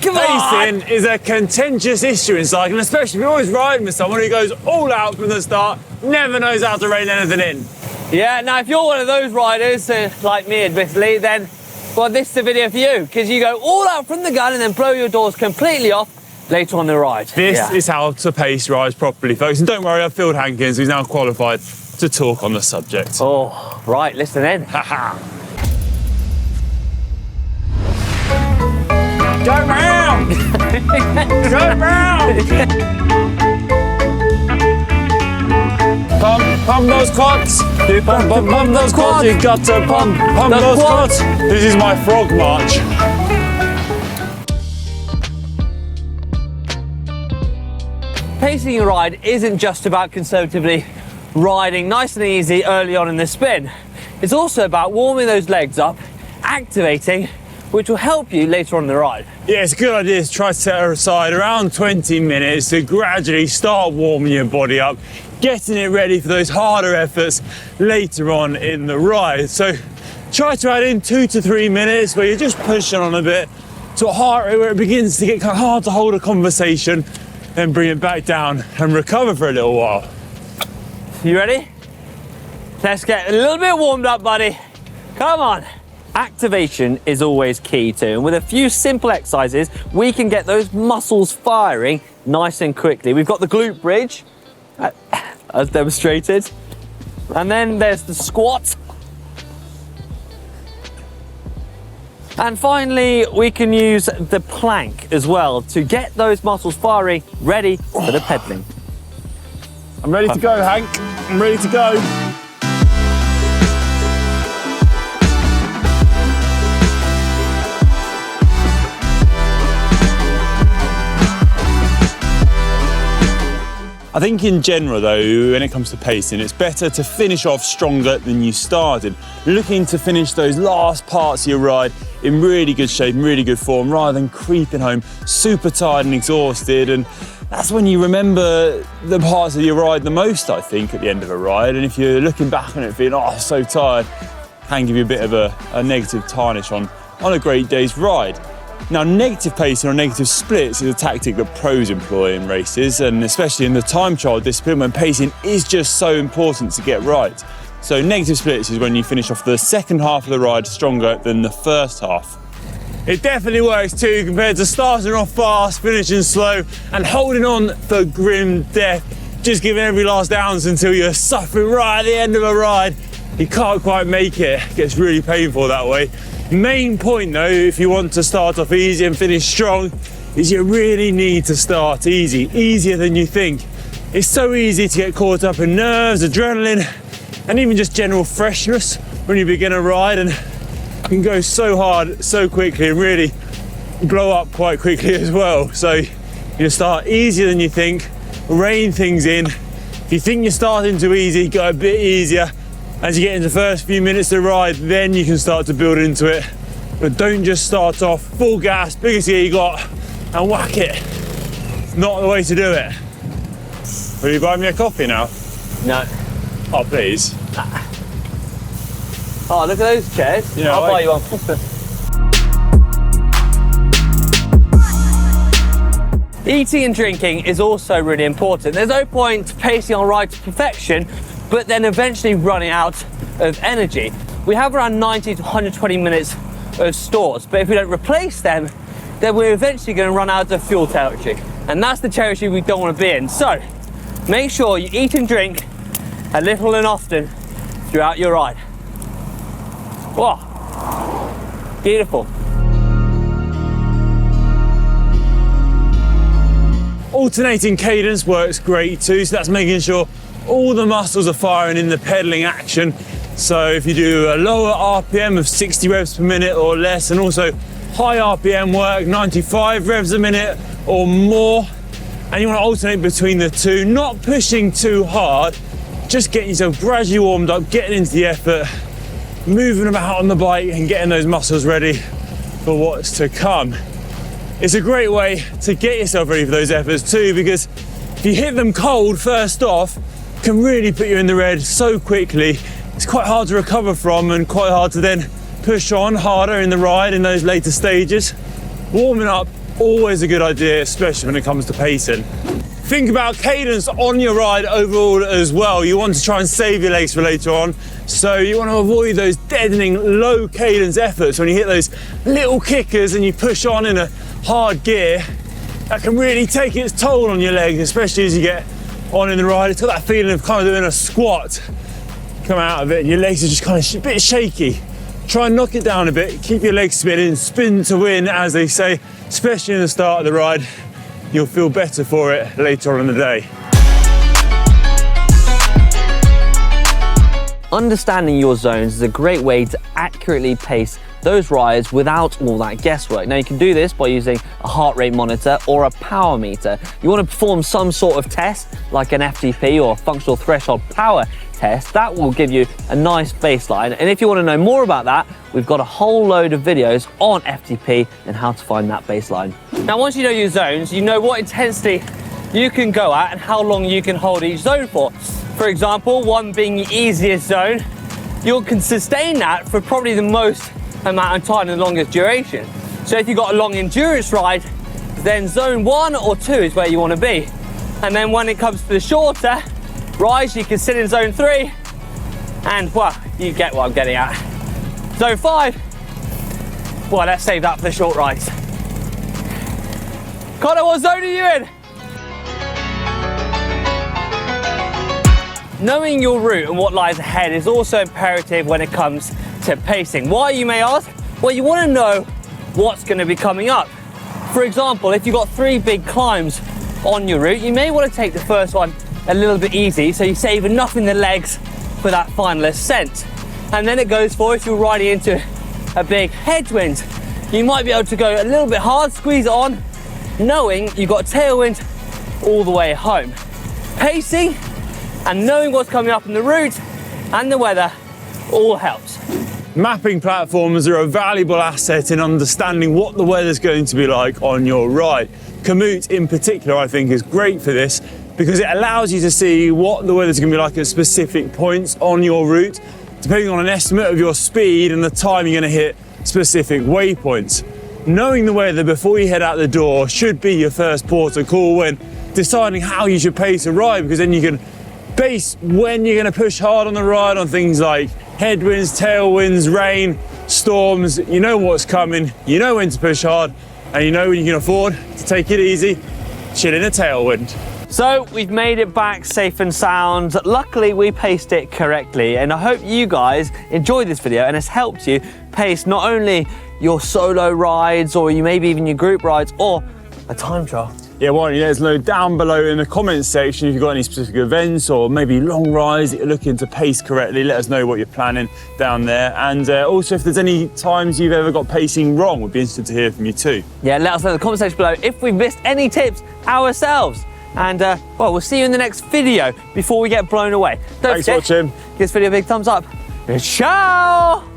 Come on! Pacing is a contentious issue in cycling, especially if you're always riding with someone who goes all out from the start, never knows how to rein anything in. Yeah, now if you're one of those riders, like me admittedly, then, well, this is the video for you, because you go all out from the gun and then blow your doors completely off later on the ride. This is how to pace rides properly, folks. And don't worry, I've filled Hankins, who's now qualified to talk on the subject. Oh, right, listen in. Haha. Go round! Go round! Pump those quads! Pump those quads! You've got to pump those quads! This is my frog march. Pacing your ride isn't just about conservatively riding nice and easy early on in the spin. It's also about warming those legs up, activating, which will help you later on in the ride. Yeah, it's a good idea to try to set aside around 20 minutes to gradually start warming your body up, getting it ready for those harder efforts later on in the ride. So try to add in 2 to 3 minutes where you're just pushing on a bit to a heart rate where it begins to get kind of hard to hold a conversation, then bring it back down and recover for a little while. You ready? Let's get a little bit warmed up, buddy. Come on. Activation is always key too, and with a few simple exercises, we can get those muscles firing nice and quickly. We've got the glute bridge, as demonstrated, and then there's the squat. And finally, we can use the plank as well to get those muscles firing, ready for the pedaling. I'm ready to go, Hank. I'm ready to go. I think in general though, when it comes to pacing, it's better to finish off stronger than you started. Looking to finish those last parts of your ride in really good shape, in really good form, rather than creeping home super tired and exhausted. And that's when you remember the parts of your ride the most, I think, at the end of a ride. And if you're looking back on it feeling, oh, so tired, can give you a bit of a negative tarnish on a great day's ride. Now, negative pacing or negative splits is a tactic that pros employ in races, and especially in the time trial discipline when pacing is just so important to get right. So negative splits is when you finish off the second half of the ride stronger than the first half. It definitely works too, compared to starting off fast, finishing slow, and holding on for grim death, just giving every last ounce until you're suffering right at the end of a ride. You can't quite make it. It gets really painful that way. Main point though, if you want to start off easy and finish strong, is you really need to start easy, easier than you think. It's so easy to get caught up in nerves, adrenaline, and even just general freshness when you begin a ride, and you can go so hard, so quickly, and really blow up quite quickly as well. So you start easier than you think, rein things in. If you think you're starting too easy, go a bit easier. As you get into the first few minutes of the ride, then you can start to build into it. But don't just start off full gas, biggest gear you got, and whack it. It's not the way to do it. Will you buy me a coffee now? No. Oh, please. Oh, look at those chairs. Yeah, I'll buy you one. Eating and drinking is also really important. There's no point pacing on ride to perfection, but then eventually running out of energy. We have around 90 to 120 minutes of stores, but if we don't replace them, then we're eventually going to run out of fuel territory. And that's the territory we don't want to be in. So make sure you eat and drink a little and often throughout your ride. Wow, beautiful. Alternating cadence works great too, so that's making sure all the muscles are firing in the pedaling action. So if you do a lower RPM of 60 revs per minute or less, and also high RPM work, 95 revs a minute or more, and you want to alternate between the two, not pushing too hard, just getting yourself gradually warmed up, getting into the effort, moving about on the bike and getting those muscles ready for what's to come. It's a great way to get yourself ready for those efforts too, because if you hit them cold first off, it can really put you in the red so quickly. It's quite hard to recover from and quite hard to then push on harder in the ride in those later stages. Warming up always a good idea, especially when it comes to pacing. Think about cadence on your ride overall as well. You want to try and save your legs for later on. So you want to avoid those deadening low cadence efforts when you hit those little kickers and you push on in a hard gear. That can really take its toll on your legs, especially as you get on in the ride. It's got that feeling of kind of doing a squat. Come out of it and your legs are just kind of a bit shaky. Try and knock it down a bit, keep your legs spinning, spin to win, as they say, especially in the start of the ride. You'll feel better for it later on in the day. Understanding your zones is a great way to accurately pace those rides without all that guesswork. Now you can do this by using a heart rate monitor or a power meter. You want to perform some sort of test like an FTP or functional threshold power test. That will give you a nice baseline. And if you want to know more about that, we've got a whole load of videos on FTP and how to find that baseline. Now once you know your zones, you know what intensity you can go at and how long you can hold each zone for. For example, one being the easiest zone, you can sustain that for probably the most amount of time and the longest duration. So if you've got a long endurance ride, then zone 1 or 2 is where you want to be. And then when it comes to the shorter rides, you can sit in zone 3 and, well, you get what I'm getting at. Zone 5, well, let's save that for the short rides. Conor, what zone are you in? Knowing your route and what lies ahead is also imperative when it comes to pacing. Why, you may ask? Well, you want to know what's going to be coming up. For example, if you've got 3 big climbs on your route, you may want to take the first one a little bit easy so you save enough in the legs for that final ascent. And then it goes for, if you're riding into a big headwind, you might be able to go a little bit hard, squeeze it on, knowing you've got tailwind all the way home. Pacing and knowing what's coming up in the route and the weather all helps. Mapping platforms are a valuable asset in understanding what the weather's going to be like on your ride. Komoot in particular, I think, is great for this because it allows you to see what the weather's going to be like at specific points on your route, depending on an estimate of your speed and the time you're going to hit specific waypoints. Knowing the weather before you head out the door should be your first port of call when deciding how you should pace a ride, because then you can base when you're going to push hard on the ride on things like headwinds, tailwinds, rain, storms. You know what's coming, you know when to push hard, and you know when you can afford to take it easy, chill in a tailwind. So we've made it back safe and sound. Luckily we paced it correctly, and I hope you guys enjoyed this video and it's helped you pace not only your solo rides or you maybe even your group rides or a time trial. Yeah, why don't you let us know down below in the comments section if you've got any specific events or maybe long rides that you're looking to pace correctly. Let us know what you're planning down there. And also if there's any times you've ever got pacing wrong, we'd be interested to hear from you too. Yeah, let us know in the comment section below if we've missed any tips ourselves. And well, we'll see you in the next video before we get blown away. Don't Thanks for watching. Give this video a big thumbs up. Ciao!